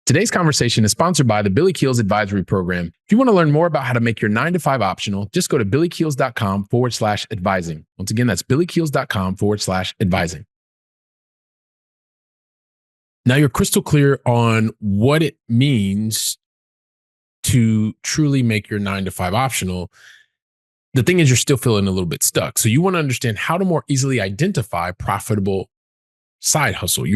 Today's conversation is sponsored by the Billy Keels Advisory Program. If you want to learn more about how to make your 9 to 5 optional, just go to billykeels.com/advising. Once again, that's billykeels.com/advising. Now you're crystal clear on what it means to truly make your 9 to 5 optional. The thing is, you're still feeling a little bit stuck. So you want to understand how to more easily identify your profitable side hustle,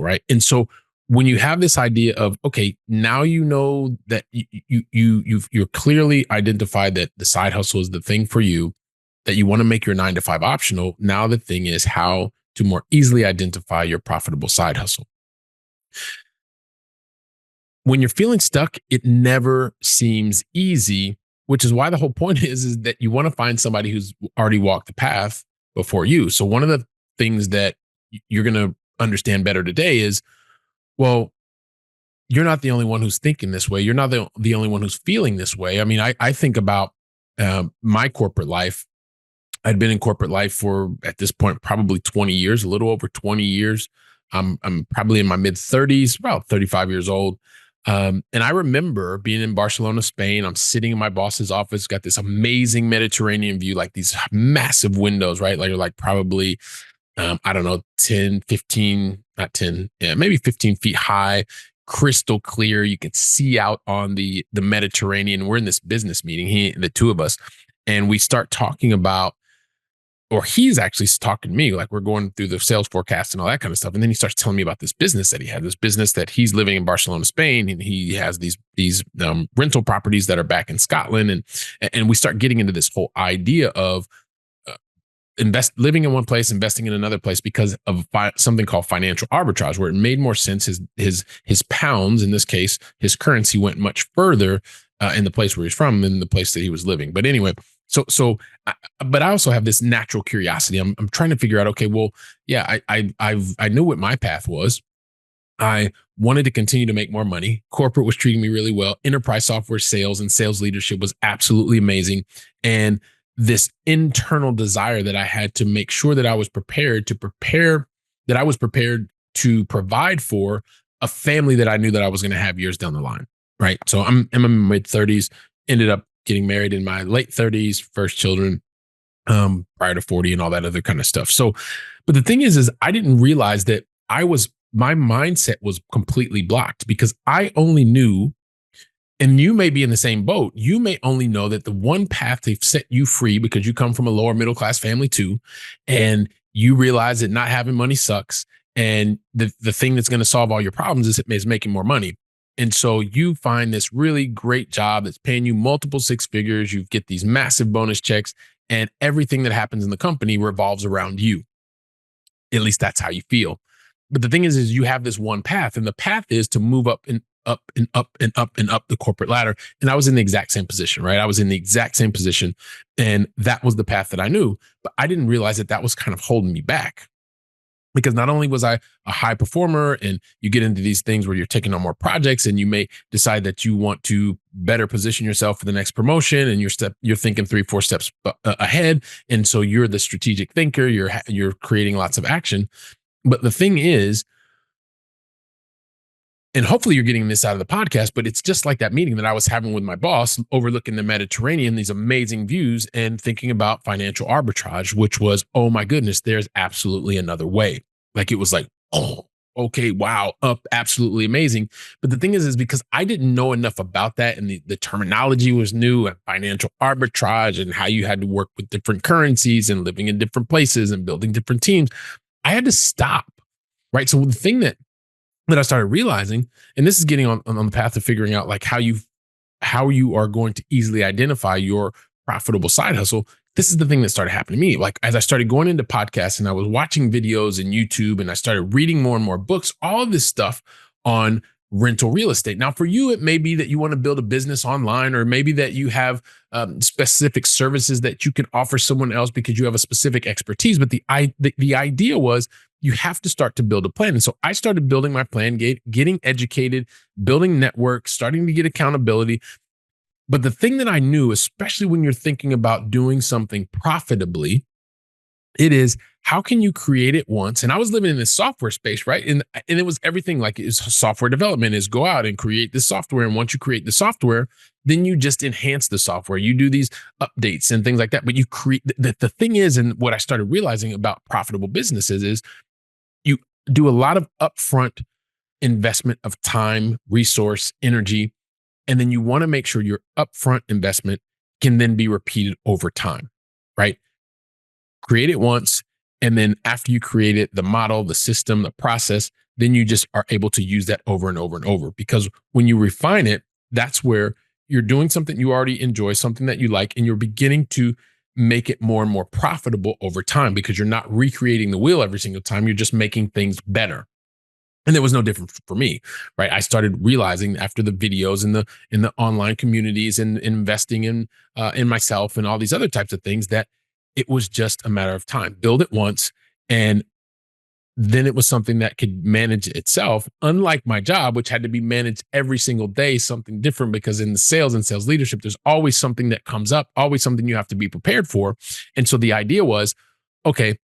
right? And so when you have this idea of, okay, now you know that you're clearly identified that the side hustle is the thing for you, that you want to make your 9 to 5 optional. Now the thing is how to more easily identify your profitable side hustle. When you're feeling stuck, it never seems easy, which is why the whole point is that you want to find somebody who's already walked the path before you. So one of the things that you're going to understand better today is, well, you're not the only one who's thinking this way. You're not the only one who's feeling this way. I mean, I think about my corporate life. I'd been in corporate life for, at this point, probably 20 years, a little over 20 years. I'm probably in my mid 30s, about 35 years old. And I remember being in Barcelona, Spain. I'm sitting in my boss's office, got this amazing Mediterranean view, like these massive windows, right? Like probably, I don't know, 10, 15, not 10, yeah, maybe 15 feet high, crystal clear. You can see out on the Mediterranean. We're in this business meeting, the two of us, and we start talking about, or he's actually talking to me, like we're going through the sales forecast and all that kind of stuff. And then he starts telling me about this business that he had, this business that he's living in Barcelona, Spain, and he has these rental properties that are back in Scotland, and we start getting into this whole idea of living in one place, investing in another place because of something called financial arbitrage, where it made more sense. His pounds, in this case, his currency went much further in the place where he's from than the place that he was living. But anyway, but I also have this natural curiosity. I'm trying to figure out, okay, well, yeah, I knew what my path was. I wanted to continue to make more money. Corporate was treating me really well. Enterprise software sales and sales leadership was absolutely amazing. And this internal desire that I had to make sure that I was prepared to provide for a family that I knew that I was going to have years down the line. Right. So I'm in my mid 30s, ended up getting married in my late 30s, first children, prior to 40 and all that other kind of stuff. So, but the thing is I didn't realize that my mindset was completely blocked, because I only knew, and you may be in the same boat, you may only know that the one path to set you free, because you come from a lower middle class family too, and you realize that not having money sucks, and the thing that's going to solve all your problems is making more money. And so you find this really great job that's paying you multiple six figures. You get these massive bonus checks, and everything that happens in the company revolves around you. At least that's how you feel. But the thing is you have this one path, and the path is to move up and up and up and up and up the corporate ladder. And I was in the exact same position, right? I was in the exact same position, and that was the path that I knew, but I didn't realize that was kind of holding me back. Because not only was I a high performer, and you get into these things where you're taking on more projects, and you may decide that you want to better position yourself for the next promotion, and you're thinking 3-4 steps ahead. And so you're the strategic thinker, you're creating lots of action. But the thing is, and hopefully you're getting this out of the podcast, but it's just like that meeting that I was having with my boss, overlooking the Mediterranean, these amazing views, and thinking about financial arbitrage, which was, oh my goodness, there's absolutely another way. Like, it was like, oh, okay, wow, up, absolutely amazing. But the thing is because I didn't know enough about that, and the terminology was new, and financial arbitrage, and how you had to work with different currencies and living in different places and building different teams, I had to stop, right? So the thing that I started realizing, and this is getting on the path of figuring out like how you are going to easily identify your profitable side hustle. This is the thing that started happening to me. Like, as I started going into podcasts, and I was watching videos and YouTube, and I started reading more and more books, all of this stuff on rental real estate. Now, for you, it may be that you want to build a business online, or maybe that you have specific services that you can offer someone else because you have a specific expertise. But the idea was, you have to start to build a plan. And so I started building my plan, getting educated, building network, starting to get accountability. But the thing that I knew, especially when you're thinking about doing something profitably, It is, how can you create it once? And I was living in this software space, right? And it was everything, like, is software development is go out and create the software. And once you create the software, then you just enhance the software. You do these updates and things like that. But you create the thing is, and what I started realizing about profitable businesses is you do a lot of upfront investment of time, resource, energy, and then you want to make sure your upfront investment can then be repeated over time, right? Create it once, and then after you create it, the model, the system, the process, then you just are able to use that over and over and over. Because when you refine it, that's where you're doing something you already enjoy, something that you like, and you're beginning to make it more and more profitable over time, because you're not recreating the wheel every single time. You're just making things better. And it was no different for me, right? I started realizing after the videos and the online communities and investing in myself and all these other types of things, that it was just a matter of time. Build it once, and then it was something that could manage itself. Unlike my job, which had to be managed every single day, something different, because in the sales and sales leadership, there's always something that comes up, always something you have to be prepared for. And so the idea was, okay,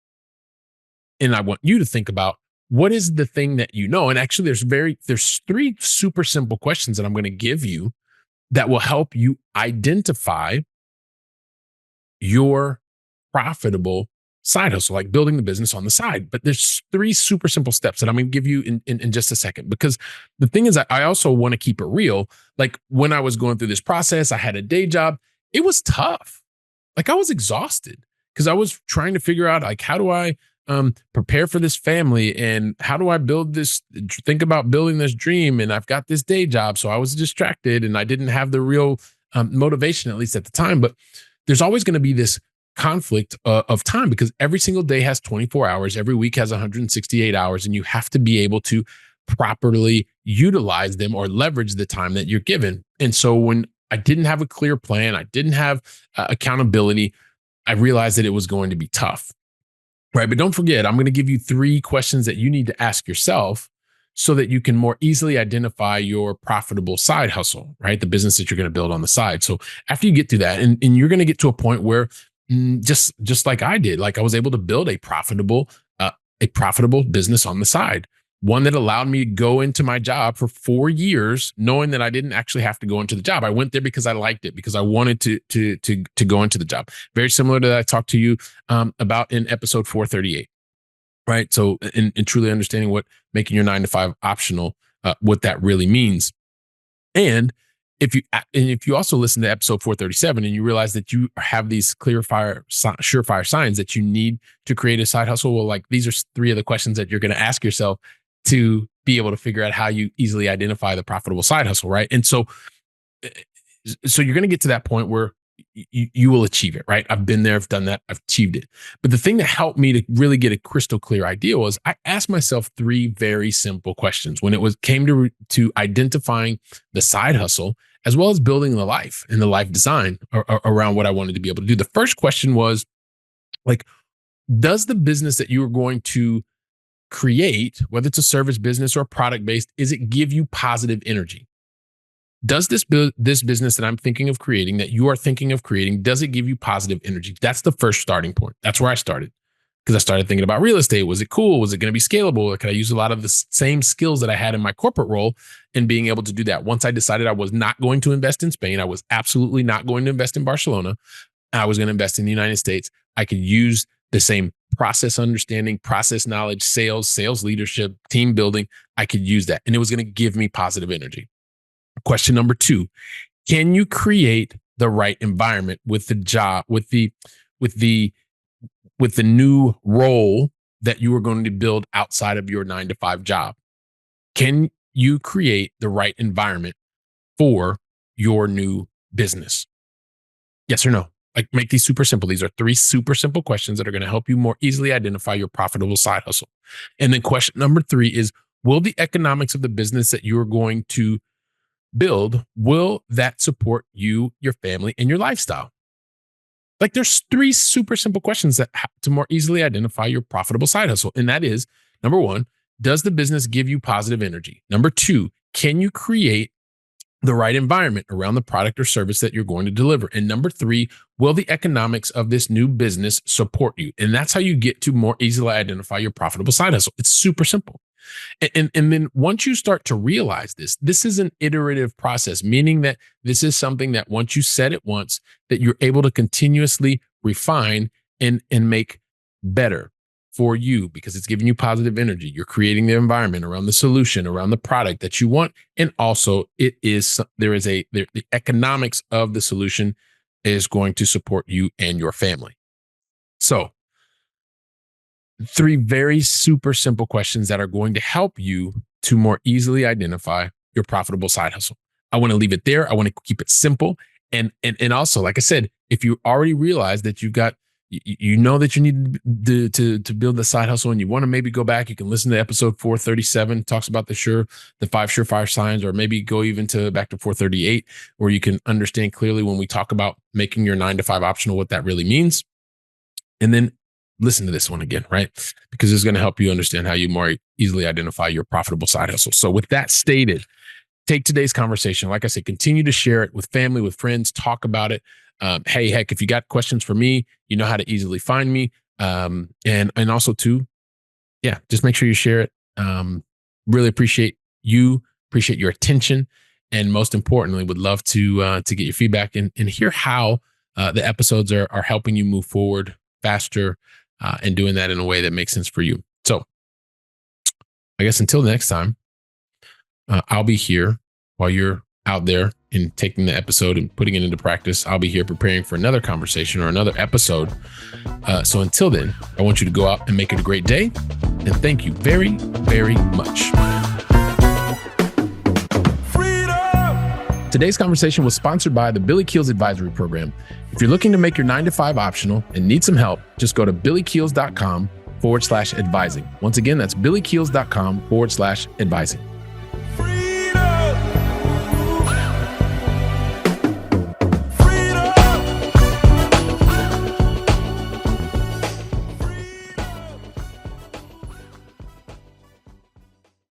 and I want you to think about, what is the thing that you know? And actually, there's three super simple questions that I'm going to give you that will help you identify your profitable side hustle, like building the business on the side. But there's three super simple steps that I'm going to give you in just a second. Because the thing is, I also want to keep it real. Like, when I was going through this process, I had a day job. It was tough. Like, I was exhausted because I was trying to figure out, like, how do I prepare for this family, and how do I build this, think about building this dream. And I've got this day job. So I was distracted and I didn't have the real motivation, at least at the time. But there's always going to be this conflict of time, because every single day has 24 hours, every week has 168 hours, and you have to be able to properly utilize them or leverage the time that you're given. And so when I didn't have a clear plan, I didn't have accountability, I realized that it was going to be tough. Right. But don't forget, I'm going to give you three questions that you need to ask yourself so that you can more easily identify your profitable side hustle, right? The business that you're going to build on the side. So after you get through that, and you're going to get to a point where, just like I did, like, I was able to build a profitable business on the side, one that allowed me to go into my job for 4 years, knowing that I didn't actually have to go into the job. I went there because I liked it, because I wanted to go into the job. Very similar to that I talked to you about in episode 438, right? So in truly understanding what making your 9 to 5 optional, what that really means. And if you also listen to episode 437 and you realize that you have these surefire signs that you need to create a side hustle, well, like, these are three of the questions that you're going to ask yourself to be able to figure out how you easily identify the profitable side hustle, right? And so you're going to get to that point where you will achieve it, right? I've been there, I've done that, I've achieved it. But the thing that helped me to really get a crystal clear idea was, I asked myself three very simple questions when it came to identifying the side hustle, as well as building the life and the life design around what I wanted to be able to do. The first question was, like, does the business that you are going to create, whether it's a service business or product based, is it give you positive energy? Does this business that I'm thinking of creating, that you are thinking of creating, does it give you positive energy? That's the first starting point. That's where I started, because I started thinking about real estate. Was it cool? Was it going to be scalable? Or could I use a lot of the same skills that I had in my corporate role and being able to do that? Once I decided I was not going to invest in Spain, I was absolutely not going to invest in Barcelona, I was going to invest in the United States, I could use the same process understanding, process knowledge, sales leadership, team building. I could use that, and it was going to give me positive energy. Question number two, can you create the right environment with the job, with the new role that you are going to build outside of your 9 to 5 job? Can you create the right environment for your new business? Yes or no? Like, make these super simple. These are three super simple questions that are going to help you more easily identify your profitable side hustle. And then question number three is, will the economics of the business that you're going to build, will that support you, your family, and your lifestyle? Like, there's three super simple questions to more easily identify your profitable side hustle. And that is, number one, does the business give you positive energy? Number two, can you create the right environment around the product or service that you're going to deliver. And number three, will the economics of this new business support you? And that's how you get to more easily identify your profitable side hustle. It's super simple. And then once you start to realize this is an iterative process, meaning that this is something that once you set it once, that you're able to continuously refine and make better for you, because it's giving you positive energy. You're creating the environment around the solution, around the product that you want. And also the economics of the solution is going to support you and your family. So, three very super simple questions that are going to help you to more easily identify your profitable side hustle. I want to leave it there. I want to keep it simple. And also, like I said, if you already realize that you've got, you know that you need to build the side hustle, and you want to maybe go back, you can listen to episode 437, talks about the 5 surefire signs, or maybe go even back to 438, where you can understand clearly when we talk about making your 9 to 5 optional, what that really means. And then listen to this one again, right? Because it's going to help you understand how you more easily identify your profitable side hustle. So with that stated, take today's conversation. Like I said, continue to share it with family, with friends, talk about it. Hey, heck, if you got questions for me, you know how to easily find me. And also too, yeah, just make sure you share it. Really appreciate your attention. And most importantly, would love to get your feedback and hear how the episodes are helping you move forward faster, and doing that in a way that makes sense for you. So I guess until next time, I'll be here while you're out there and taking the episode and putting it into practice. I'll be here preparing for another conversation or another episode. So until then, I want you to go out and make it a great day. And thank you very, very much. Today's conversation was sponsored by the Billy Keels Advisory Program. If you're looking to make your 9 to 5 optional and need some help, just go to billykeels.com/advising. Once again, that's billykeels.com/advising.